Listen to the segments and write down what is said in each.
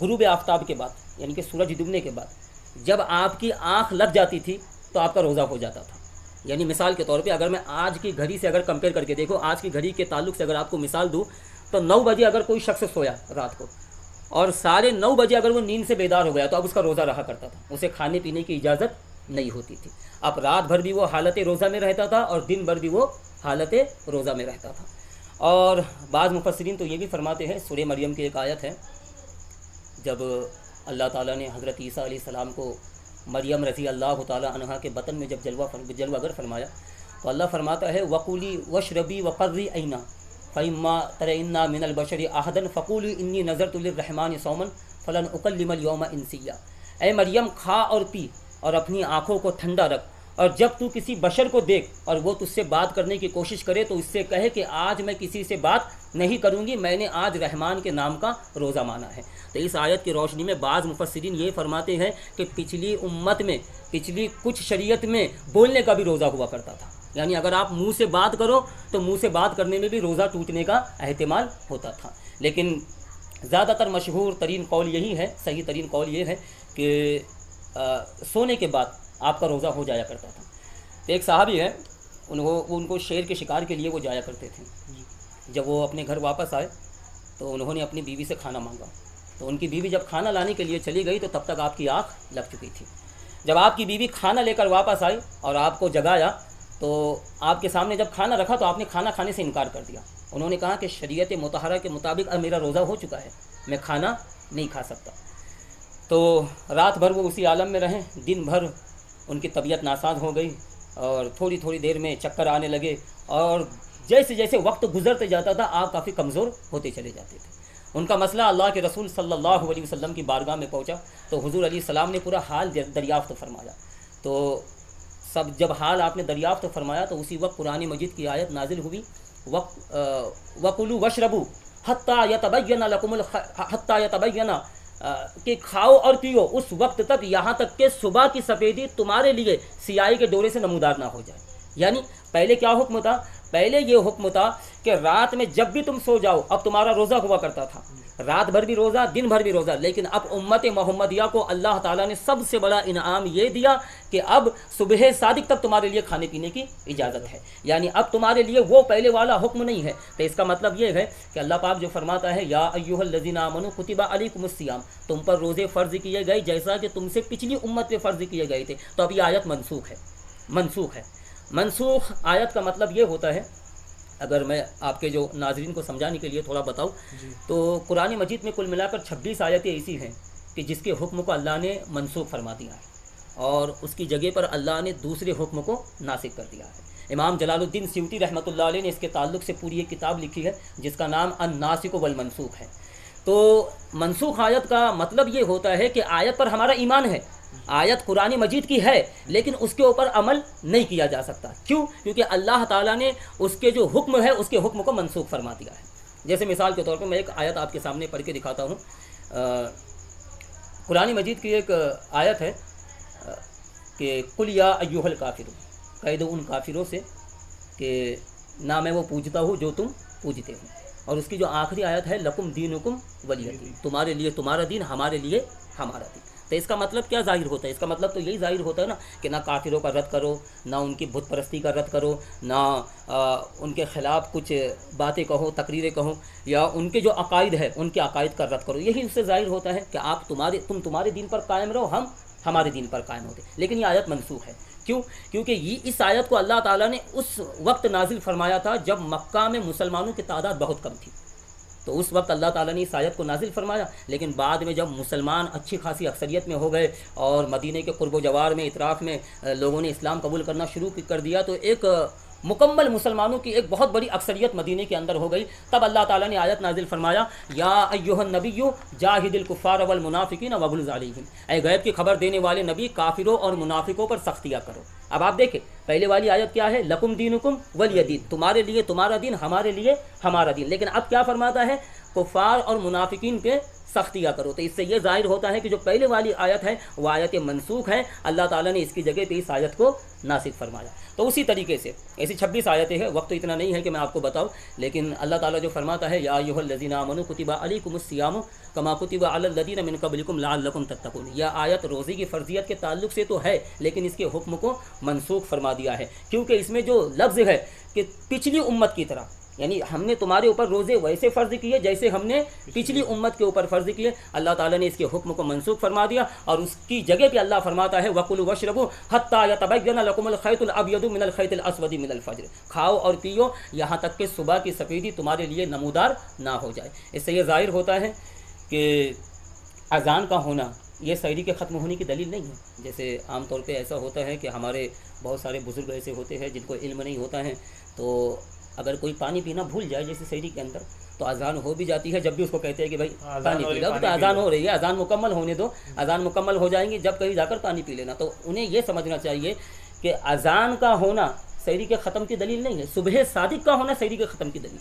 غروب آفتاب کے بعد یعنی کہ سورج ڈوبنے کے بعد جب آپ کی آنکھ لگ جاتی تھی تو آپ کا روزہ ہو جاتا تھا. یعنی مثال کے طور پہ اگر میں آج کی گھڑی سے اگر کمپیئر کر کے دیکھو، آج کی گھڑی کے تعلق سے اگر آپ کو مثال دوں تو 9 بجے اگر کوئی شخص سویا رات کو اور 9:30 بجے اگر وہ نیند سے بیدار ہو گیا تو اب اس کا روزہ رہا کرتا تھا، اسے کھانے پینے کی اجازت نہیں ہوتی تھی. اب رات بھر بھی وہ حالت روزہ میں رہتا تھا اور دن بھر بھی وہ حالت روزہ میں رہتا تھا. اور بعض مفسرین تو یہ بھی فرماتے ہیں، سورہ مریم کی ایک آیت ہے، جب اللہ تعالیٰ نے حضرت عیسیٰ علیہ السلام کو مریم رضی اللہ تعالیٰ عنہا کے بطن میں جب جلوہ گر فرمایا تو اللہ فرماتا ہے وَقُولِي وَاشْرَبِي وَقَرِّي عَيْنًا فَإِمَّا تَرَيِنَّا مِنَ الْبَشَرِ أَحَدًا فَقُولِي إِنِّي نَذَرْتُ لِلرَّحْمَنِ صَوْمًا فَلَنْ أُكَلِّمَ الْيَوْمَ إِنسِيًّا. اے مریم کھا اور پی اور اپنی آنکھوں کو ٹھنڈا رکھ، اور جب تو کسی بشر کو دیکھ اور وہ تجھ سے بات کرنے کی کوشش کرے تو اس سے کہے کہ آج میں کسی سے بات نہیں کروں گی، میں نے آج رحمان کے نام کا روزہ مانا ہے. تو اس آیت کی روشنی میں بعض مفسرین یہ فرماتے ہیں کہ پچھلی امت میں، پچھلی کچھ شریعت میں بولنے کا بھی روزہ ہوا کرتا تھا. یعنی اگر آپ منہ سے بات کرو تو منہ سے بات کرنے میں بھی روزہ ٹوٹنے کا احتمال ہوتا تھا. لیکن زیادہ تر مشہور ترین قول یہی ہے، صحیح ترین قول یہ ہے کہ سونے کے بعد آپ کا روزہ ہو جایا کرتا تھا. تو ایک صحابی ہے، ان کو شیر کے شکار کے لیے وہ جایا کرتے تھے. جب وہ اپنے گھر واپس آئے تو انہوں نے اپنی بیوی سے کھانا مانگا، تو ان کی بیوی جب کھانا لانے کے لیے چلی گئی تو تب تک آپ کی آنکھ لگ چکی تھی. جب آپ کی بیوی کھانا لے کر واپس آئی اور آپ کو جگایا تو آپ کے سامنے جب کھانا رکھا تو آپ نے کھانا کھانے سے انکار کر دیا. انہوں نے کہا کہ شریعت مطہرہ کے مطابق اب میرا روزہ ہو چکا ہے، میں کھانا نہیں کھا سکتا. تو رات بھر وہ اسی عالم میں رہیں، دن بھر ان کی طبیعت ناساز ہو گئی اور تھوڑی تھوڑی دیر میں چکر آنے لگے، اور جیسے جیسے وقت گزرتے جاتا تھا آپ کافی کمزور ہوتے چلے جاتے تھے. ان کا مسئلہ اللہ کے رسول صلی اللہ علیہ وسلم کی بارگاہ میں پہنچا تو حضور علیہ السلام نے پورا حال دریافت فرمایا. تو جب حال آپ نے دریافت فرمایا تو اسی وقت قرآن مجید کی آیت نازل ہوئی، وَكُلُوا وَاشْرَبُوا حَتَّى يَتَبَيَّنَ کہ کھاؤ اور پیو اس وقت تک یہاں تک کہ صبح کی سفیدی تمہارے لیے سیاہی کے ڈورے سے نمودار نہ ہو جائے. یعنی پہلے کیا حکم تھا؟ پہلے یہ حکم تھا کہ رات میں جب بھی تم سو جاؤ، اب تمہارا روزہ ہوا کرتا تھا، رات بھر بھی روزہ، دن بھر بھی روزہ. لیکن اب امت محمدیہ کو اللہ تعالیٰ نے سب سے بڑا انعام یہ دیا کہ اب صبح صادق تک تمہارے لیے کھانے پینے کی اجازت ہے. یعنی اب تمہارے لیے وہ پہلے والا حکم نہیں ہے. تو اس کا مطلب یہ ہے کہ اللہ پاک جو فرماتا ہے یا ایھا الذین آمنوا کتب علیکم الصیام، تم پر روزے فرض کیے گئے جیسا کہ تم سے پچھلی امت پہ فرض کیے گئے تھے. تو اب یہ آیت منسوخ ہے. منسوخ آیت کا مطلب یہ ہوتا ہے، اگر میں آپ کے جو ناظرین کو سمجھانے کے لیے تھوڑا بتاؤں تو قرآن مجید میں کل ملا کر 26 آیتیں ایسی ہیں کہ جس کے حکم کو اللہ نے منسوخ فرما دیا ہے اور اس کی جگہ پر اللہ نے دوسرے حکم کو ناسخ کر دیا ہے. امام جلال الدین سیوطی رحمۃ اللہ علیہ نے اس کے تعلق سے پوری ایک کتاب لکھی ہے جس کا نام الناسخ والمنسوخ ہے. تو منسوخ آیت کا مطلب یہ ہوتا ہے کہ آیت پر ہمارا ایمان ہے، آیت قرآن مجید کی ہے لیکن اس کے اوپر عمل نہیں کیا جا سکتا. کیوں؟ کیونکہ اللہ تعالیٰ نے اس کے جو حکم ہے اس کے حکم کو منسوخ فرما دیا ہے. جیسے مثال کے طور پر میں ایک آیت آپ کے سامنے پڑھ کے دکھاتا ہوں. قرآن مجید کی ایک آیت ہے کہ قل یا ایھا الکافرون، کہہ دو ان کافروں سے کہ نہ میں وہ پوجتا ہوں جو تم پوجتے ہو. اور اس کی جو آخری آیت ہے لکم دینکم ولی دین، تمہارے لیے تمہارا دین، ہمارے لیے ہمارا دین. تو اس کا مطلب کیا ظاہر ہوتا ہے؟ اس کا مطلب تو یہی ظاہر ہوتا ہے نا کہ نہ کافروں کا رد کرو، نہ ان کی بت پرستی کا رد کرو، نہ ان کے خلاف کچھ باتیں کہو، تقریریں کہو، یا ان کے جو عقائد ہے ان کے عقائد کا رد کرو. یہی اس سے ظاہر ہوتا ہے کہ تم تمہارے دین پر قائم رہو، ہم ہمارے دین پر قائم ہوتے. لیکن یہ آیت منسوخ ہے. کیوں؟ کیونکہ اس آیت کو اللہ تعالیٰ نے اس وقت نازل فرمایا تھا جب مکہ میں مسلمانوں کی تعداد بہت کم تھی. تو اس وقت اللہ تعالیٰ نے اس آیت کو نازل فرمایا. لیکن بعد میں جب مسلمان اچھی خاصی اکثریت میں ہو گئے اور مدینے کے قرب و جوار میں، اطراف میں لوگوں نے اسلام قبول کرنا شروع کر دیا تو ایک مکمل مسلمانوں کی ایک بہت بڑی اکثریت مدینے کے اندر ہو گئی. تب اللہ تعالیٰ نے آیت نازل فرمایا یا ایھا النبی جاہد الکفار والمنافقین واغلظ علیہم، اے غیب کی خبر دینے والے نبی کافروں اور منافقوں پر سختیاں کرو. اب آپ دیکھیں پہلے والی آیت کیا ہے؟ لکم دینکم ولی دین، تمہارے لیے تمہارا دین، ہمارے لیے ہمارا دین. لیکن اب کیا فرماتا ہے؟ کفار اور منافقین پہ سخت کیا کرو. تو اس سے یہ ظاہر ہوتا ہے کہ جو پہلے والی آیت ہے وہ آیت منسوخ ہے, اللہ تعالیٰ نے اس کی جگہ پہ اس آیت کو ناسخ فرمایا. تو اسی طریقے سے ایسی 26 آیتیں ہیں, وقت تو اتنا نہیں ہے کہ میں آپ کو بتاؤں, لیکن اللہ تعالیٰ جو فرماتا ہے یا ایھا الذین آمنوا کتب علیکم الصیام کما کتب علی الذین من قبلکم لعلکم تتقون, یہ آیت روزے کی فرضیت کے تعلق سے تو ہے لیکن اس کے حکم کو منسوخ فرما دیا ہے, کیونکہ اس میں جو لفظ ہے کہ پچھلی امت کی طرح, یعنی ہم نے تمہارے اوپر روزے ویسے فرض کیے جیسے ہم نے پچھلی امت کے اوپر فرض کیے. اللہ تعالیٰ نے اس کے حکم کو منسوخ فرما دیا اور اس کی جگہ پہ اللہ فرماتا ہے وَكُلُوا وَاشْرَبُوا حَتَّى يَتَبَيَّنَ لَكُمُ الْخَيْطُ الْأَبْيَضُ مِنَ الْخَيْطِ الْأَسْوَدِ مِنَ الْفَجْرِ, کھاؤ اور پیو یہاں تک کہ صبح کی سفیدی تمہارے لیے نمودار نہ ہو جائے. اس سے یہ ظاہر ہوتا ہے کہ اذان کا ہونا یہ سحری کے ختم ہونے کی دلیل نہیں ہے. جیسے عام طور پہ ایسا ہوتا ہے کہ ہمارے بہت سارے بزرگ ایسے ہوتے ہیں جن کو علم نہیں ہوتا ہے, تو اگر کوئی پانی پینا بھول جائے جیسے سحری کے اندر تو اذان ہو بھی جاتی ہے, جب بھی اس کو کہتے ہیں کہ بھائی پانی پی لو تو اذان ہو رہی ہے, اذان مکمل ہونے دو, اذان مکمل ہو جائیں گی جب کہیں جا کر پانی پی لینا. تو انہیں یہ سمجھنا چاہیے کہ اذان کا ہونا سحری کے ختم کی دلیل نہیں ہے, صبح صادق کا ہونا سحری کے ختم کی دلیل.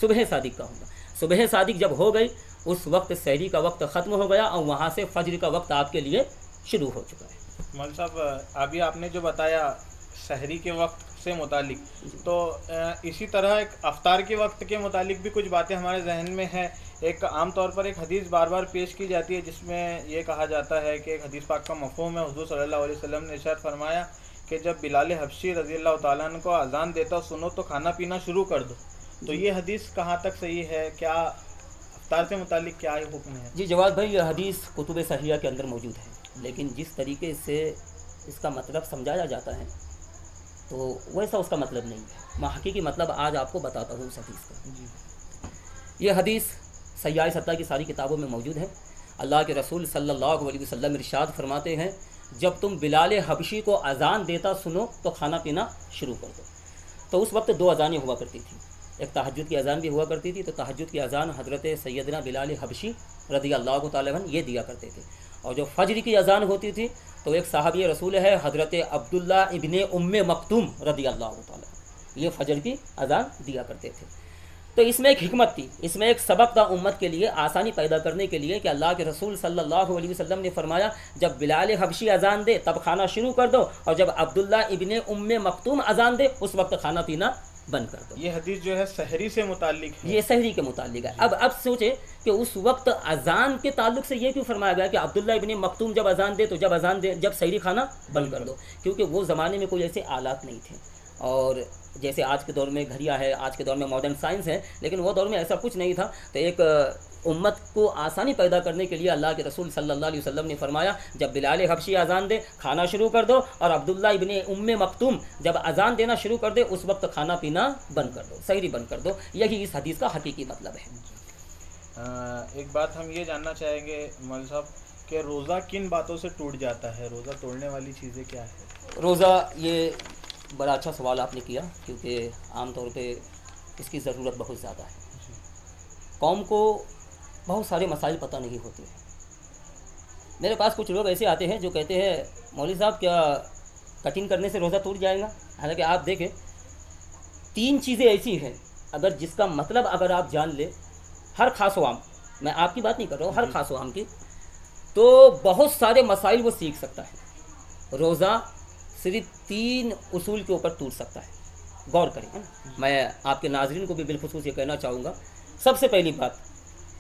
صبح صادق کا ہونا, صبح صادق جب ہو گئی اس وقت سحری کا وقت ختم ہو گیا اور وہاں سے فجر کا وقت آپ کے لیے شروع ہو چکا ہے. مول صاحب ابھی آپ نے جو بتایا سحری کے وقت سے متعلق, تو اسی طرح ایک افطار کے وقت کے متعلق بھی کچھ باتیں ہمارے ذہن میں ہیں. ایک عام طور پر ایک حدیث بار بار پیش کی جاتی ہے جس میں یہ کہا جاتا ہے کہ ایک حدیث پاک کا مفہوم ہے, حضور صلی اللہ علیہ وسلم نے ارشاد فرمایا کہ جب بلال حبشی رضی اللہ تعالیٰ عنہ کو اذان دیتا سنو تو کھانا پینا شروع کر دو. تو یہ حدیث کہاں تک صحیح ہے, کیا افطار سے متعلق کیا حکم ہے؟ جی جواد بھائی, یہ حدیث کتب صحیحہ کے اندر موجود ہے, لیکن جس طریقے سے اس کا مطلب سمجھایا جاتا ہے تو ویسا اس کا مطلب نہیں ہے. میں حقیقی مطلب آج آپ کو بتاتا ہوں اس حدیث کا. یہ حدیث سیاح ستہ کی ساری کتابوں میں موجود ہے. اللہ کے رسول صلی اللہ علیہ وسلم ارشاد فرماتے ہیں جب تم بلال حبشی کو اذان دیتا سنو تو کھانا پینا شروع کر دو. تو اس وقت 2 اذانیں ہوا کرتی تھیں, ایک تہجد کی اذان بھی ہوا کرتی تھی. تو تہجد کی اذان حضرت سیدنا بلال حبشی رضی اللہ تعالیٰ عنہ یہ دیا کرتے تھے, اور جو فجر کی اذان ہوتی تھی تو ایک صحابی رسول ہے حضرت عبداللہ ابن ام مکتوم رضی اللہ تعالیٰ, یہ فجر کی اذان دیا کرتے تھے. تو اس میں ایک حکمت تھی, اس میں ایک سبق تھا امت کے لیے, آسانی پیدا کرنے کے لیے, کہ اللہ کے رسول صلی اللہ علیہ وسلم نے فرمایا جب بلال حبشی اذان دے تب کھانا شروع کر دو, اور جب عبداللہ ابن ام مکتوم اذان دے اس وقت کھانا پینا بند کر دو. یہ حدیث جو ہے سحری سے متعلق ہے, یہ سحری کے متعلق ہے. اب سوچے کہ اس وقت اذان کے تعلق سے یہ کیوں فرمایا گیا کہ عبداللہ ابن مکتوم جب اذان دے تو جب سحری کھانا بند کر دو, کیونکہ وہ زمانے میں کوئی ایسے آلات نہیں تھے. اور جیسے آج کے دور میں گھڑیاں ہے, آج کے دور میں ماڈرن سائنس ہے, لیکن وہ دور میں ایسا کچھ نہیں تھا. تو ایک امت کو آسانی پیدا کرنے کے لیے اللہ کے رسول صلی اللہ علیہ وسلم نے فرمایا جب بلال حبشی اذان دے کھانا شروع کر دو, اور عبداللہ ابن ام مکتوم جب اذان دینا شروع کر دے اس وقت کھانا پینا بند کر دو, سحری بند کر دو. یہی اس حدیث کا حقیقی مطلب ہے. ایک بات ہم یہ جاننا چاہیں گے مول صاحب کہ روزہ کن باتوں سے ٹوٹ جاتا ہے, روزہ توڑنے والی چیزیں کیا ہے؟ روزہ, یہ بڑا اچھا سوال آپ نے کیا, کیونکہ عام طور پہ اس کی ضرورت بہت زیادہ ہے. قوم کو بہت سارے مسائل پتہ نہیں ہوتے ہیں. میرے پاس کچھ لوگ ایسے آتے ہیں جو کہتے ہیں مولوی صاحب کیا کٹنگ کرنے سے روزہ ٹوٹ جائے گا؟ حالانکہ آپ دیکھیں 3 چیزیں ایسی ہیں اگر جس کا مطلب اگر آپ جان لیں, ہر خاص و عام, میں آپ کی بات نہیں کر رہا ہوں, ہر خاص و عام کی, تو بہت سارے مسائل وہ سیکھ سکتا ہے. روزہ صرف 3 اصول کے اوپر ٹوٹ سکتا ہے, غور کریں. میں آپ کے ناظرین کو بھی بالخصوص یہ کہنا چاہوں گا, سب سے پہلی بات,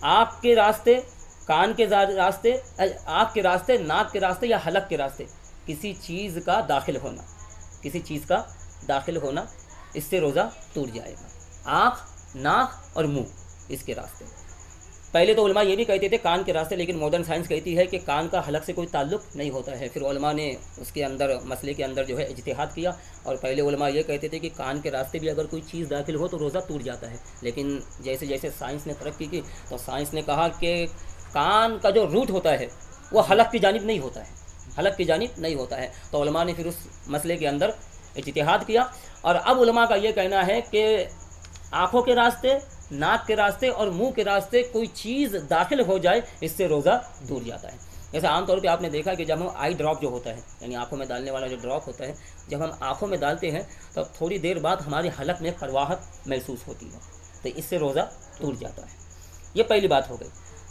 آنکھ کے راستے, کان کے راستے, آنکھ کے راستے, ناک کے راستے یا حلق کے راستے کسی چیز کا داخل ہونا, کسی چیز کا داخل ہونا, اس سے روزہ ٹوٹ جائے گا. آنکھ, ناک اور منہ, اس کے راستے. پہلے تو علماء یہ بھی کہتے تھے کان کے راستے, لیکن ماڈرن سائنس کہتی ہے کہ کان کا حلق سے کوئی تعلق نہیں ہوتا ہے. پھر علماء نے اس کے اندر مسئلے کے اندر جو ہے اجتہاد کیا, اور پہلے علماء یہ کہتے تھے کہ کان کے راستے بھی اگر کوئی چیز داخل ہو تو روزہ ٹوٹ جاتا ہے. لیکن جیسے جیسے سائنس نے ترقی کی تو سائنس نے کہا کہ کان کا جو روٹ ہوتا ہے وہ حلق کی جانب نہیں ہوتا ہے, حلق کی جانب نہیں ہوتا ہے. تو علماء نے پھر اس مسئلے کے اندر اجتہاد کیا, اور اب علماء کا یہ کہنا ہے کہ آنکھوں کے راستے, ناک کے راستے اور منہ کے راستے کوئی چیز داخل ہو جائے اس سے روزہ ٹوٹ جاتا ہے. جیسے عام طور پہ آپ نے دیکھا کہ جب ہم آئی ڈراپ جو ہوتا ہے, یعنی آنکھوں میں ڈالنے والا جو ڈراپ ہوتا ہے, جب ہم آنکھوں میں ڈالتے ہیں تو تھوڑی دیر بعد ہماری حلق میں کڑواہٹ محسوس ہوتی ہے, تو اس سے روزہ ٹوٹ جاتا ہے. یہ پہلی بات ہو گئی.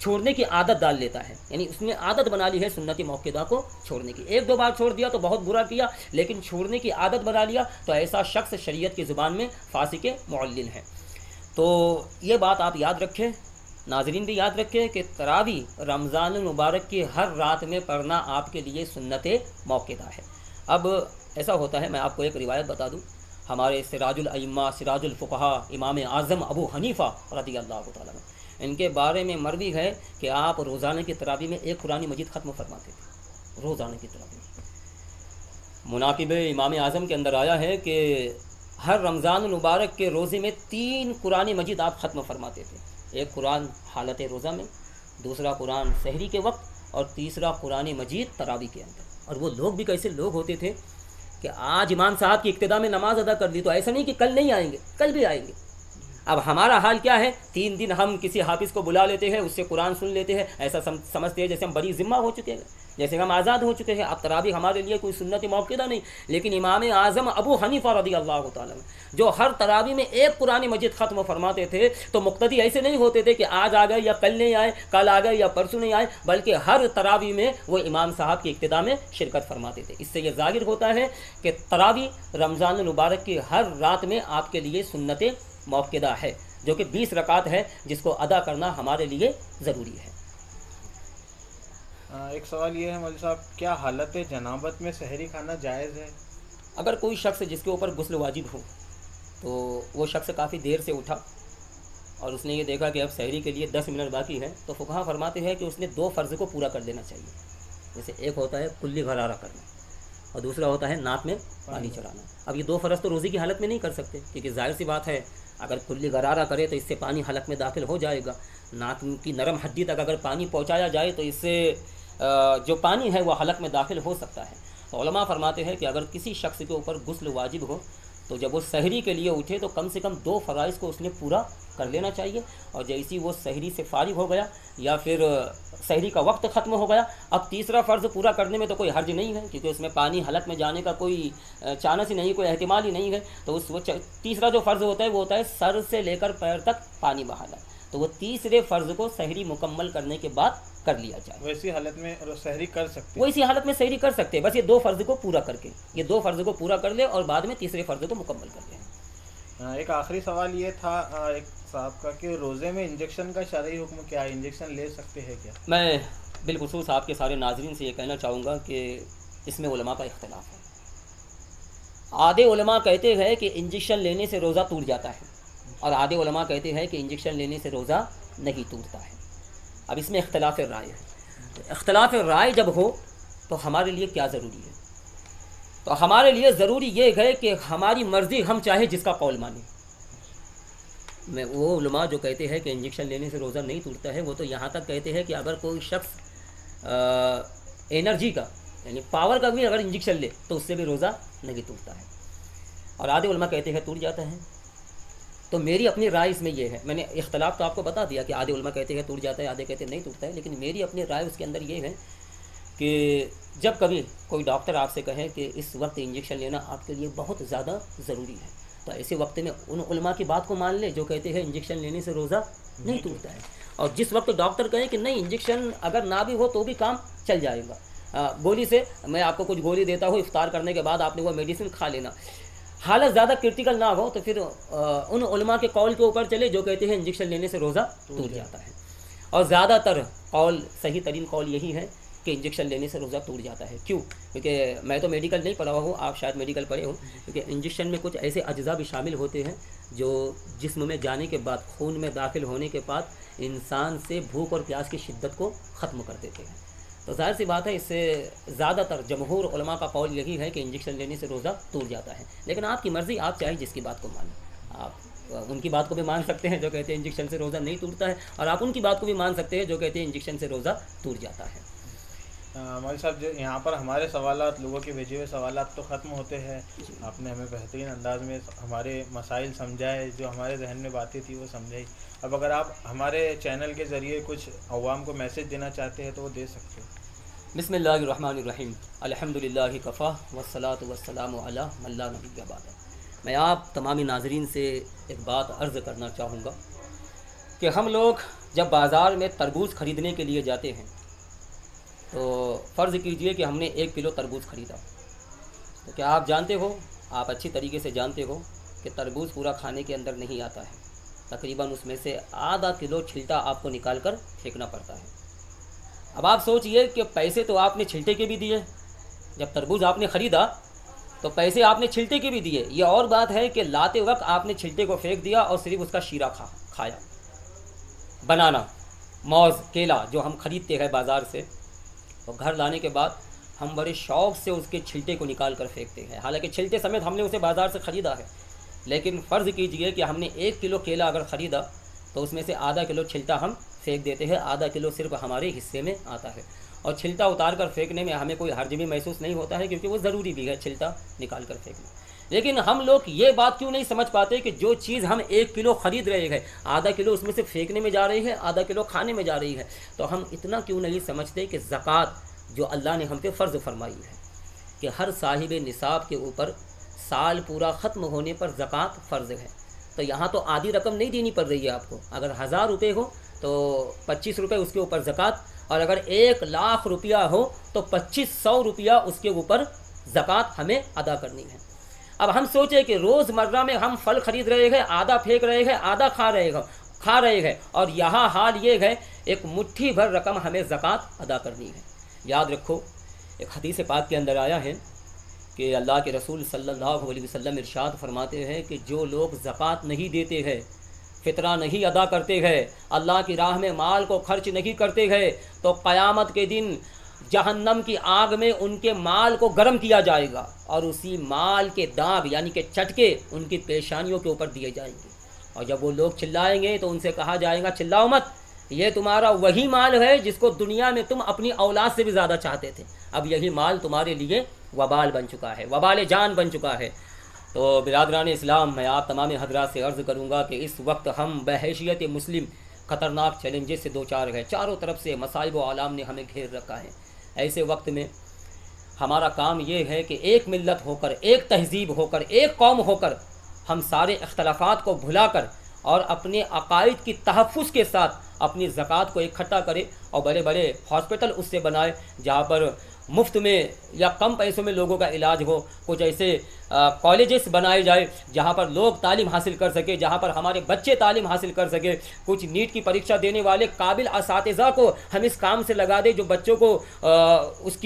چھوڑنے کی عادت ڈال لیتا ہے، یعنی اس نے عادت بنا لی ہے سنت موقدہ کو چھوڑنے کی. ایک دو بار چھوڑ دیا تو بہت برا کیا، لیکن چھوڑنے کی عادت بنا لیا تو ایسا شخص شریعت کی زبان میں فاسق معلل ہے. تو یہ بات آپ یاد رکھیں، ناظرین بھی یاد رکھیں کہ تراویح رمضان المبارک کی ہر رات میں پڑھنا آپ کے لیے سنت موقدہ ہے. اب ایسا ہوتا ہے، میں آپ کو ایک روایت بتا دوں. ہمارے سراج الائمہ، سراج الفقہا، امام اعظم ابو حنیفہ رضی اللہ تعالیٰ عنہ، ان کے بارے میں مروی ہے کہ آپ روزانہ کی تراویح میں ایک قرآن مجید ختم فرماتے تھے. روزانہ کی تراویح میں مناقب امام اعظم کے اندر آیا ہے کہ ہر رمضان المبارک کے روزے میں 3 قرآن مجید آپ ختم فرماتے تھے. ایک قرآن حالت روزہ میں، دوسرا قرآن سحری کے وقت، اور تیسرا قرآن مجید تراویح کے اندر. اور وہ لوگ بھی کیسے لوگ ہوتے تھے کہ آج امام صاحب کی ابتدا میں نماز ادا کر لی تو ایسا نہیں کہ کل نہیں آئیں گے، کل بھی آئیں گے. اب ہمارا حال کیا ہے، 3 دن ہم کسی حافظ کو بلا لیتے ہیں، اس سے قرآن سن لیتے ہیں، ایسا سمجھتے ہیں جیسے ہم بڑی ذمہ ہو چکے ہیں، جیسے ہم آزاد ہو چکے ہیں. اب تراویح ہمارے لیے کوئی سنت موقدہ نہیں. لیکن امام اعظم ابو حنیفہ رضی اللہ تعالیٰ عنہ جو ہر تراویح میں ایک قرآن مجید ختم فرماتے تھے، تو مقتدی ایسے نہیں ہوتے تھے کہ آج آ گئے یا کل نہیں آئے، کل آ گئے یا پرسوں نہیں آئے، بلکہ ہر تراویح میں وہ امام صاحب کی ابتدا میں شرکت فرماتے تھے. اس سے یہ ظاہر ہوتا ہے کہ تراویح رمضان المبارک کی ہر رات میں آپ کے لیے سنت موقدہ ہے، جو کہ 20 رکعت ہے، جس کو ادا کرنا ہمارے لیے ضروری ہے. ایک سوال یہ ہے مولوی صاحب، کیا حالت جنابت میں سحری کھانا جائز ہے؟ اگر کوئی شخص جس کے اوپر غسل واجب ہو تو وہ شخص کافی دیر سے اٹھا اور اس نے یہ دیکھا کہ اب سحری کے لیے 10 منٹ باقی ہے، تو فقہا فرماتے ہیں کہ اس نے 2 فرض کو پورا کر لینا چاہیے. جیسے ایک ہوتا ہے کلی غرارہ کرنا اور دوسرا ہوتا ہے ناک میں پانی چڑھانا. اب یہ 2 فرض تو روزے کی حالت میں نہیں کر سکتے، کیونکہ ظاہر سی بات ہے اگر کلی غرارہ کرے تو اس سے پانی حلق میں داخل ہو جائے گا. ناک کی نرم ہڈی تک اگر پانی پہنچایا جائے تو اس سے جو پانی ہے وہ حلق میں داخل ہو سکتا ہے. تو علماء فرماتے ہیں کہ اگر کسی شخص کے اوپر غسل واجب ہو تو جب وہ سحری کے لیے اٹھے تو کم سے کم 2 فرائض کو اس نے پورا کر لینا چاہیے. اور جیسی وہ سحری سے فارغ ہو گیا یا پھر سحری کا وقت ختم ہو گیا، اب تیسرا فرض پورا کرنے میں تو کوئی حرج نہیں ہے، کیونکہ اس میں پانی حلق میں جانے کا کوئی چانس ہی نہیں، کوئی احتمال ہی نہیں ہے. تو تیسرا جو فرض ہوتا ہے وہ ہوتا ہے سر سے لے کر پیر تک پانی بہانا. تو وہ تیسرے فرض کو سحری مکمل کرنے کے بعد کر لیا جائے. ویسی حالت میں سحری کر سکتے، وہ اسی حالت میں سحری کر سکتے ہیں، بس یہ 2 فرض کو پورا کر کے، یہ 2 فرض کو پورا کر لے اور بعد میں تیسرے فرض کو مکمل کر لیں. ایک آخری سوال یہ تھا ایک صاحب کا کہ روزے میں انجیکشن کا شرعی حکم کیا ہے؟ انجیکشن لے سکتے ہیں کیا؟ میں بالخصوص آپ کے سارے ناظرین سے یہ کہنا چاہوں گا کہ اس میں علماء کا اختلاف ہے. آدھے علماء کہتے ہیں کہ انجیکشن لینے سے روزہ ٹوٹ جاتا ہے، اور آدھے علماء کہتے ہیں کہ انجیکشن لینے سے روزہ نہیں ٹوٹتا ہے. اب اس میں اختلاف رائے ہے. اختلاف رائے جب ہو تو ہمارے لیے کیا ضروری ہے؟ تو ہمارے لیے ضروری یہ ہے کہ ہماری مرضی، ہم چاہے جس کا قول مانیں. میں وہ علماء جو کہتے ہیں کہ انجیکشن لینے سے روزہ نہیں ٹوٹتا ہے، وہ تو یہاں تک کہتے ہیں کہ اگر کوئی شخص انرجی کا یعنی پاور کا بھی اگر انجیکشن لے تو اس سے بھی روزہ نہیں ٹوٹتا ہے. اور آدھے علماء کہتے ہیں ٹوٹ جاتا ہے. تو میری اپنی رائے اس میں یہ ہے، میں نے اختلاف تو آپ کو بتا دیا کہ آدھے علماء کہتے ہیں ٹوٹ جاتا ہے، آدھے کہتے ہیں نہیں ٹوٹتا ہے، لیکن میری اپنی رائے اس کے اندر یہ ہے کہ جب کبھی کوئی ڈاکٹر آپ سے کہے کہ اس وقت انجیکشن لینا آپ کے لیے بہت زیادہ ضروری ہے، تو ایسے وقت میں ان علماء کی بات کو مان لے جو کہتے ہیں انجیکشن لینے سے روزہ نہیں ٹوٹتا ہے. اور جس وقت ڈاکٹر کہے کہ نہیں انجیکشن اگر نہ بھی ہو تو بھی کام چل جائے گا، گولی سے میں آپ کو کچھ گولی دیتا ہوں، افطار کرنے کے بعد آپ نے وہ میڈیسن کھا لینا، حالت زیادہ کرٹیکل نہ ہو تو پھر ان علماء کے قول کے اوپر چلے جو کہتے ہیں انجیکشن لینے سے روزہ ٹوٹ جاتا ہے. اور زیادہ تر قول، صحیح ترین قول یہی ہے کہ انجیکشن لینے سے روزہ ٹوٹ جاتا ہے. کیوں؟ کیونکہ میں تو میڈیکل نہیں پڑھا ہوا ہوں، آپ شاید میڈیکل پڑھے ہوں، کیونکہ انجیکشن میں کچھ ایسے اجزاء بھی شامل ہوتے ہیں جو جسم میں جانے کے بعد، خون میں داخل ہونے کے بعد انسان سے بھوک اور پیاس کی شدت کو ختم کر دیتے ہیں. تو ظاہر سی بات ہے اس سے زیادہ تر جمہور علماء کا قول یہی ہے کہ انجیکشن لینے سے روزہ ٹوٹ جاتا ہے. لیکن آپ کی مرضی، آپ چاہے جس کی بات کو مانیں. آپ ان کی بات کو بھی مان سکتے ہیں جو کہتے ہیں انجیکشن سے روزہ نہیں ٹوٹتا ہے، اور آپ ان کی بات کو بھی مان سکتے ہیں جو کہتے ہیں انجیکشن سے روزہ ٹوٹ جاتا ہے. مولوی صاحب جو یہاں پر ہمارے سوالات، لوگوں کے بھیجے ہوئے سوالات تو ختم ہوتے ہیں. آپ نے ہمیں بہترین انداز میں ہمارے مسائل سمجھائے، جو ہمارے ذہن میں باتیں تھیں وہ سمجھائی. اب اگر آپ ہمارے چینل کے ذریعے کچھ عوام کو میسج دینا چاہتے ہیں تو وہ دے سکتے ہیں. بسم اللہ الرحمن الرحیم، الحمدللہ کفا والصلاۃ والسلام علی من لا نبی بعدہ. میں آپ تمامی ناظرین سے ایک بات عرض کرنا چاہوں گا کہ ہم لوگ جب بازار میں تربوز خریدنے کے لیے جاتے ہیں تو فرض کیجئے کہ ہم نے 1 کلو تربوز خریدا، تو کیا آپ جانتے ہو، آپ اچھی طریقے سے جانتے ہو کہ تربوز پورا کھانے کے اندر نہیں آتا ہے، تقریباً اس میں سے آدھا کلو چھلٹا آپ کو نکال کر پھینکنا پڑتا ہے۔ اب آپ سوچئے کہ پیسے تو آپ نے چھلٹے کے بھی دیے، جب تربوز آپ نے خریدا تو پیسے آپ نے چھلٹے کے بھی دیے، یہ اور بات ہے کہ لاتے وقت آپ نے چھلٹے کو پھینک دیا اور صرف اس کا شیرہ کھایا۔ بنانا، موز، کیلا جو ہم خریدتے ہیں بازار سے، اور گھر لانے کے بعد ہم بڑے شوق سے اس کے چھلٹے کو نکال کر پھینکتے ہیں، حالانکہ چھلٹے سمیت ہم نے اسے بازار سے خریدا ہے، لیکن فرض کیجئے کہ ہم نے 1 کلو کیلا اگر خریدا تو اس میں سے آدھا کلو چھلٹا ہم پھینک دیتے ہیں، آدھا کلو صرف ہمارے حصے میں آتا ہے، اور چھلٹا اتار کر پھینکنے میں ہمیں کوئی حرج بھی محسوس نہیں ہوتا ہے، کیونکہ وہ ضروری بھی ہے چھلٹا نکال کر پھینکنا۔ لیکن ہم لوگ یہ بات کیوں نہیں سمجھ پاتے کہ جو چیز ہم 1 کلو خرید رہے ہیں، آدھا کلو اس میں سے پھینکنے میں جا رہی ہے، آدھا کلو کھانے میں جا رہی ہے، تو ہم اتنا کیوں نہیں سمجھتے کہ زکوٰۃ جو اللہ نے ہم پہ فرض فرمائی ہے کہ ہر صاحب نصاب کے اوپر سال پورا ختم ہونے پر زکوٰۃ فرض ہے، تو یہاں تو آدھی رقم نہیں دینی پڑ رہی ہے آپ کو، اگر 1000 روپے ہو تو 25 روپے اس کے اوپر زکوٰۃ، اور اگر 1,00,000 روپیہ ہو تو 2500 روپیہ اس کے اوپر زکوٰۃ ہمیں ادا کرنی ہے۔ اب ہم سوچیں کہ روز مرہ میں ہم پھل خرید رہے ہیں، آدھا پھینک رہے ہیں، آدھا کھا رہے ہیں، اور یہاں حال یہ ہے ایک مٹھی بھر رقم ہمیں زکوٰۃ ادا کرنی ہے۔ یاد رکھو، ایک حدیث پاک کے اندر آیا ہے کہ اللہ کے رسول صلی اللہ علیہ وسلم ارشاد فرماتے ہیں کہ جو لوگ زکوٰۃ نہیں دیتے ہیں، فطرہ نہیں ادا کرتے ہیں، اللہ کی راہ میں مال کو خرچ نہیں کرتے ہیں، تو قیامت کے دن جہنم کی آگ میں ان کے مال کو گرم کیا جائے گا، اور اسی مال کے داغ یعنی کہ چٹکے ان کی پیشانیوں کے اوپر دیے جائیں گے، اور جب وہ لوگ چلائیں گے تو ان سے کہا جائے گا چلاؤ مت، یہ تمہارا وہی مال ہے جس کو دنیا میں تم اپنی اولاد سے بھی زیادہ چاہتے تھے، اب یہی مال تمہارے لیے وبال بن چکا ہے، وبال جان بن چکا ہے۔ تو برادران اسلام، میں آپ تمام حضرات سے عرض کروں گا کہ اس وقت ہم بحیثیت مسلم خطرناک چیلنجز سے دوچار ہیں، چاروں طرف سے مصائب و آلام نے ہمیں گھیر رکھا ہے۔ ایسے وقت میں ہمارا کام یہ ہے کہ ایک ملت ہو کر، ایک تہذیب ہو کر، ایک قوم ہو کر، ہم سارے اختلافات کو بھلا کر اور اپنے عقائد کی تحفظ کے ساتھ اپنی زکوٰۃ کو اکٹھا کرے، اور بڑے بڑے ہاسپٹل اس سے بنائے جہاں پر مفت میں یا کم پیسوں میں لوگوں کا علاج ہو، کچھ ایسے کالجز بنائے جائے جہاں پر لوگ تعلیم حاصل کر سکے، جہاں پر ہمارے بچے تعلیم حاصل کر سکے، کچھ نیٹ کی پریکشا دینے والے قابل اساتذہ کو ہم اس کام سے لگا دیں جو بچوں کو اس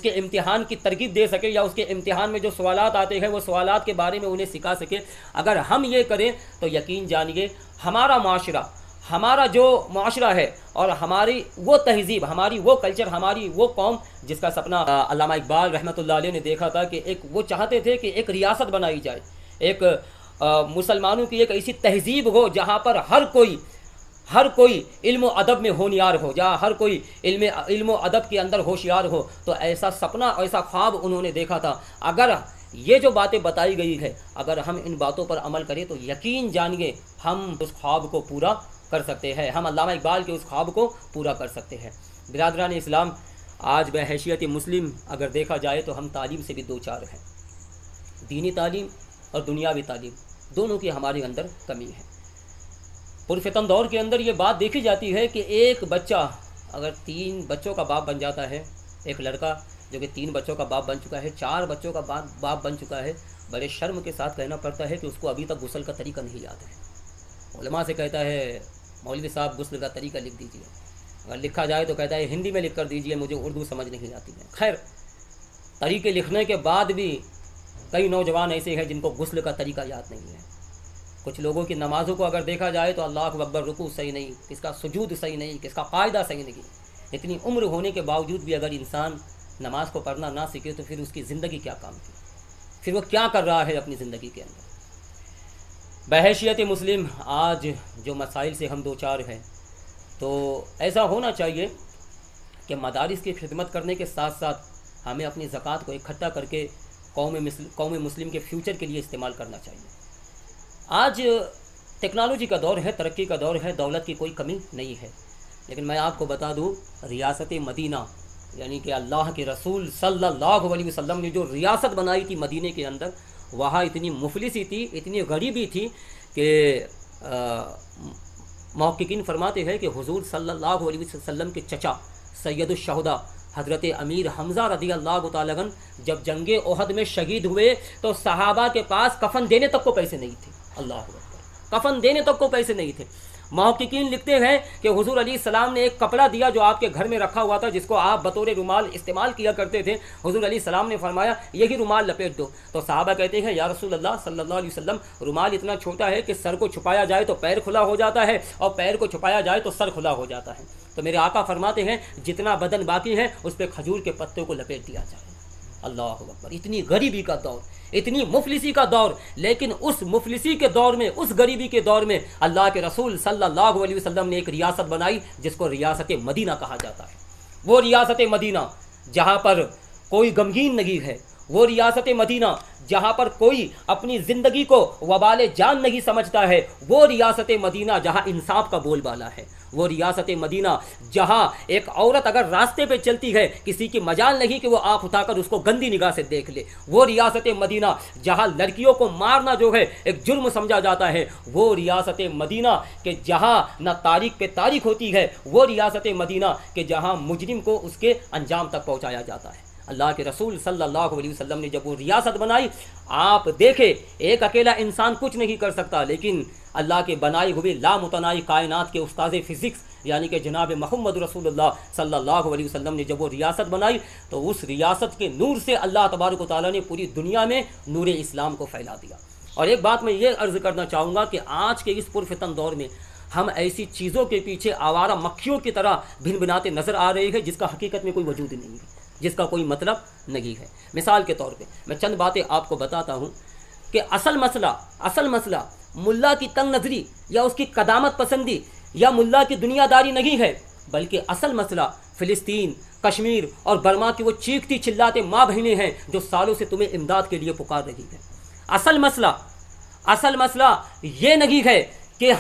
کے امتحان کی ترغیب دے سکے، یا اس کے امتحان میں جو سوالات آتے ہیں وہ سوالات کے بارے میں انہیں سکھا سکے۔ اگر ہم یہ کریں تو یقین جانیے ہمارا جو معاشرہ ہے اور ہماری وہ تہذیب، ہماری وہ کلچر، ہماری وہ قوم جس کا سپنا علامہ اقبال رحمۃ اللہ علیہ نے دیکھا تھا کہ وہ چاہتے تھے کہ ایک ریاست بنائی جائے، ایک مسلمانوں کی ایک ایسی تہذیب ہو جہاں پر ہر کوئی علم و ادب میں ہونیار ہو، جہاں ہر کوئی علم و ادب کے اندر ہوشیار ہو، تو ایسا سپنا، ایسا خواب انہوں نے دیکھا تھا۔ اگر یہ جو باتیں بتائی گئی ہے، اگر ہم ان باتوں پر عمل کریں تو یقین جانیے ہم اس خواب کو پورا کر سکتے ہیں، ہم علامہ اقبال کے اس خواب کو پورا کر سکتے ہیں۔ برادران اسلام، آج بحیثیت مسلم اگر دیکھا جائے تو ہم تعلیم سے بھی دوچار ہیں، دینی تعلیم اور دنیاوی تعلیم دونوں کی ہمارے اندر کمی ہے۔ پرفتن دور کے اندر یہ بات دیکھی جاتی ہے کہ ایک بچہ اگر 3 بچوں کا باپ بن جاتا ہے، ایک لڑکا جو کہ 3 بچوں کا باپ بن چکا ہے، 4 بچوں کا باپ بن چکا ہے، بڑے شرم کے ساتھ کہنا پڑتا ہے کہ اس کو ابھی تک غسل کا طریقہ نہیں یاد ہے۔ علماء سے کہتا ہے مولوی صاحب غسل کا طریقہ لکھ دیجیے، اگر لکھا جائے تو کہتا ہے ہندی میں لکھ کر دیجیے، مجھے اردو سمجھ نہیں آتی ہے۔ خیر، طریقے لکھنے کے بعد بھی کئی نوجوان ایسے ہیں جن کو غسل کا طریقہ یاد نہیں ہے۔ کچھ لوگوں کی نمازوں کو اگر دیکھا جائے تو اللہ اکبر، رکوع صحیح نہیں، کس کا سجود صحیح نہیں، کس کا قاعدہ صحیح نہیں۔ اتنی عمر ہونے کے باوجود بھی اگر انسان نماز کو پڑھنا نہ سیکھے تو پھر اس کی زندگی کیا کام کی، پھر وہ کیا کر رہا ہے اپنی زندگی کے اندر۔ بحیثیت مسلم آج جو مسائل سے ہم دوچار ہیں، تو ایسا ہونا چاہیے کہ مدارس کی خدمت کرنے کے ساتھ ساتھ ہمیں اپنی زکوٰۃ کو اکٹھا کر کے قوم مسلم کے فیوچر کے لیے استعمال کرنا چاہیے۔ آج ٹیکنالوجی کا دور ہے، ترقی کا دور ہے، دولت کی کوئی کمی نہیں ہے، لیکن میں آپ کو بتا دوں ریاست مدینہ یعنی کہ اللہ کے رسول صلی اللہ علیہ وسلم نے جو ریاست بنائی تھی مدینے کے اندر، وہاں اتنی مفلسی تھی، اتنی غریبی تھی کہ محققین فرماتے ہیں کہ حضور صلی اللہ علیہ وسلم کے چچا سید الشہداء حضرت امیر حمزہ رضی اللہ تعالیٰ عنہ جب جنگ احد میں شہید ہوئے تو صحابہ کے پاس کفن دینے تک کو پیسے نہیں تھے. اللہ اکبر، کفن دینے تک کو پیسے نہیں تھے. محققین لکھتے ہیں کہ حضور علیہ السلام نے ایک کپڑا دیا جو آپ کے گھر میں رکھا ہوا تھا، جس کو آپ بطور رومال استعمال کیا کرتے تھے. حضور علیہ السلام نے فرمایا یہی رومال لپیٹ دو. تو صحابہ کہتے ہیں یا رسول اللہ صلی اللہ علیہ وسلم، رومال اتنا چھوٹا ہے کہ سر کو چھپایا جائے تو پیر کھلا ہو جاتا ہے اور پیر کو چھپایا جائے تو سر کھلا ہو جاتا ہے. تو میرے آقا فرماتے ہیں جتنا بدن باقی ہے اس پہ کھجور کے پتوں کو لپیٹ دیا جائے. اللہ اکبر، اتنی غریبی کا دور، اتنی مفلسی کا دور، لیکن اس مفلسی کے دور میں، اس غریبی کے دور میں اللہ کے رسول صلی اللہ علیہ وسلم نے ایک ریاست بنائی جس کو ریاست مدینہ کہا جاتا ہے. وہ ریاست مدینہ جہاں پر کوئی غمگین نہیں ہے، وہ ریاست مدینہ جہاں پر کوئی اپنی زندگی کو وبال جان نہیں سمجھتا ہے، وہ ریاست مدینہ جہاں انصاف کا بول بالا ہے، وہ ریاست مدینہ جہاں ایک عورت اگر راستے پہ چلتی ہے کسی کی مجال نہیں کہ وہ آنکھ اٹھا کر اس کو گندی نگاہ سے دیکھ لے، وہ ریاست مدینہ جہاں لڑکیوں کو مارنا جو ہے ایک جرم سمجھا جاتا ہے، وہ ریاست مدینہ کہ جہاں نہ تاریخ پہ تاریخ ہوتی ہے، وہ ریاست مدینہ کہ جہاں مجرم کو اس کے انجام تک پہنچایا جاتا ہے. اللہ کے رسول صلی اللہ علیہ وسلم نے جب وہ ریاست بنائی، آپ دیکھیں ایک اکیلا انسان کچھ نہیں کر سکتا، لیکن اللہ کے بنائی ہوئے لامتناہی کائنات کے استاذ فزکس یعنی کہ جناب محمد رسول اللہ صلی اللہ علیہ وسلم نے جب وہ ریاست بنائی تو اس ریاست کے نور سے اللہ تبارک و تعالیٰ نے پوری دنیا میں نور اسلام کو پھیلا دیا. اور ایک بات میں یہ عرض کرنا چاہوں گا کہ آج کے اس پرفتن دور میں ہم ایسی چیزوں کے پیچھے آوارہ مکھیوں کی طرح بھن بھناتے نظر آ رہے ہیں جس کا حقیقت میں کوئی وجود نہیں ہے، جس کا کوئی مطلب نہیں ہے. مثال کے طور پہ میں چند باتیں آپ کو بتاتا ہوں کہ اصل مسئلہ ملا کی تنگ نظری یا اس کی قدامت پسندی یا ملا کی دنیا داری نہیں ہے، بلکہ اصل مسئلہ فلسطین، کشمیر اور برما کی وہ چیختی چلاتے ماں بہنیں ہیں جو سالوں سے تمہیں امداد کے لیے پکار رہی ہیں. اصل مسئلہ یہ نہیں ہے کہ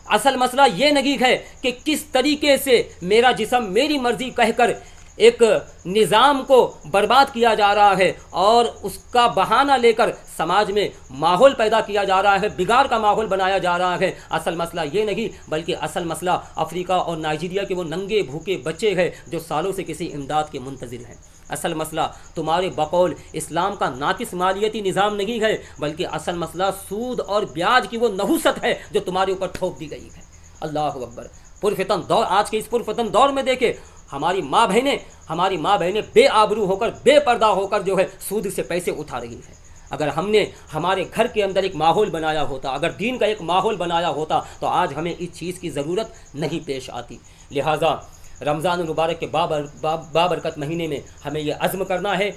اصل مسئلہ یہ نہیں ہے کہ کس طریقے سے میرا جسم میری مرضی کہہ کر ایک نظام کو برباد کیا جا رہا ہے اور اس کا بہانہ لے کر سماج میں ماحول پیدا کیا جا رہا ہے، بگاڑ کا ماحول بنایا جا رہا ہے. اصل مسئلہ یہ نہیں بلکہ اصل مسئلہ افریقہ اور نائجیریا کے وہ ننگے بھوکے بچے ہیں جو سالوں سے کسی امداد کے منتظر ہیں. اصل مسئلہ تمہارے بقول اسلام کا ناقص مالیتی نظام نہیں ہے، بلکہ اصل مسئلہ سود اور بیاج کی وہ نحوست ہے جو تمہارے اوپر تھوپ دی گئی ہے. اللہ اکبر. پرفتن دور، آج کے اس پرفتن دور میں دیکھیں ہماری ماں بہنیں بے آبرو ہو کر، بے پردہ ہو کر جو ہے سود سے پیسے اٹھا رہی ہیں. اگر ہم نے ہمارے گھر کے اندر ایک ماحول بنایا ہوتا، اگر دین کا ایک ماحول بنایا ہوتا تو آج ہمیں اس چیز کی ضرورت نہیں پیش آتی. لہٰذا رمضان المبارک کے بابرکت مہینے میں ہمیں یہ عزم کرنا ہے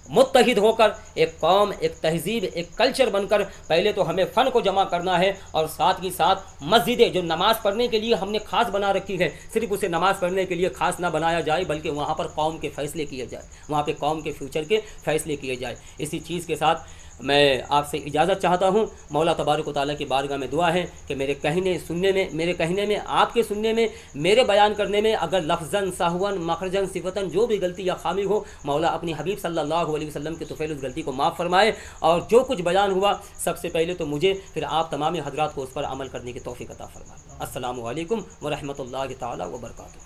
متحد ہو کر ایک قوم، ایک تہذیب، ایک کلچر بن کر پہلے تو ہمیں فن کو جمع کرنا ہے اور ساتھ ہی ساتھ مسجدیں جو نماز پڑھنے کے لیے ہم نے خاص بنا رکھی ہے، صرف اسے نماز پڑھنے کے لیے خاص نہ بنایا جائے بلکہ وہاں پر قوم کے فیصلے کیے جائے، وہاں پہ قوم کے فیوچر کے فیصلے کیے جائے. اسی چیز کے ساتھ میں آپ سے اجازت چاہتا ہوں. مولا تبارک و تعالیٰ کی بارگاہ میں دعا ہے کہ میرے کہنے میں آپ کے سننے میں، میرے بیان کرنے میں اگر لفظاً، سہواً، مخرجاً، صفتاً جو بھی غلطی یا خامی ہو، مولا اپنی حبیب صلی اللہ علیہ وسلم کے طفیل اس غلطی کو معاف فرمائے. اور جو کچھ بیان ہوا سب سے پہلے تو مجھے، پھر آپ تمام حضرات کو اس پر عمل کرنے کی توفیق عطا فرمائے. السلام علیکم ورحمۃ اللہ تعالیٰ وبرکاتہ.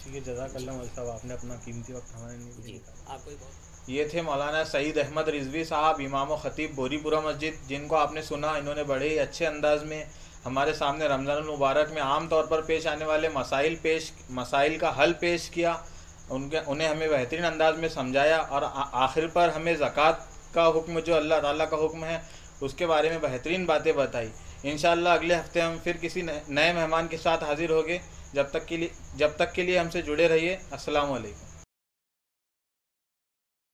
ٹھیک ہے، جزاک اللہ مولوی صاحب، آپ نے اپنا قیمتی وقت ہمارے لیے جی آپ کو بہت. یہ تھے مولانا سعید احمد رضوی صاحب، امام و خطیب بوری پورہ مسجد، جن کو آپ نے سنا. انہوں نے بڑے ہی اچھے انداز میں ہمارے سامنے رمضان المبارک میں عام طور پر پیش آنے والے مسائل کا حل پیش کیا. انہیں ہمیں بہترین انداز میں سمجھایا اور آخر پر ہمیں زکوٰۃ کا حکم جو اللہ تعالیٰ کا حکم ہے اس کے بارے میں بہترین باتیں بتائی. انشاءاللہ اگلے ہفتے ہم پھر کسی نئے مہمان کے ساتھ حاضر ہوں گے. جب تک کے لیے ہم سے جڑے رہیے. السلام علیکم.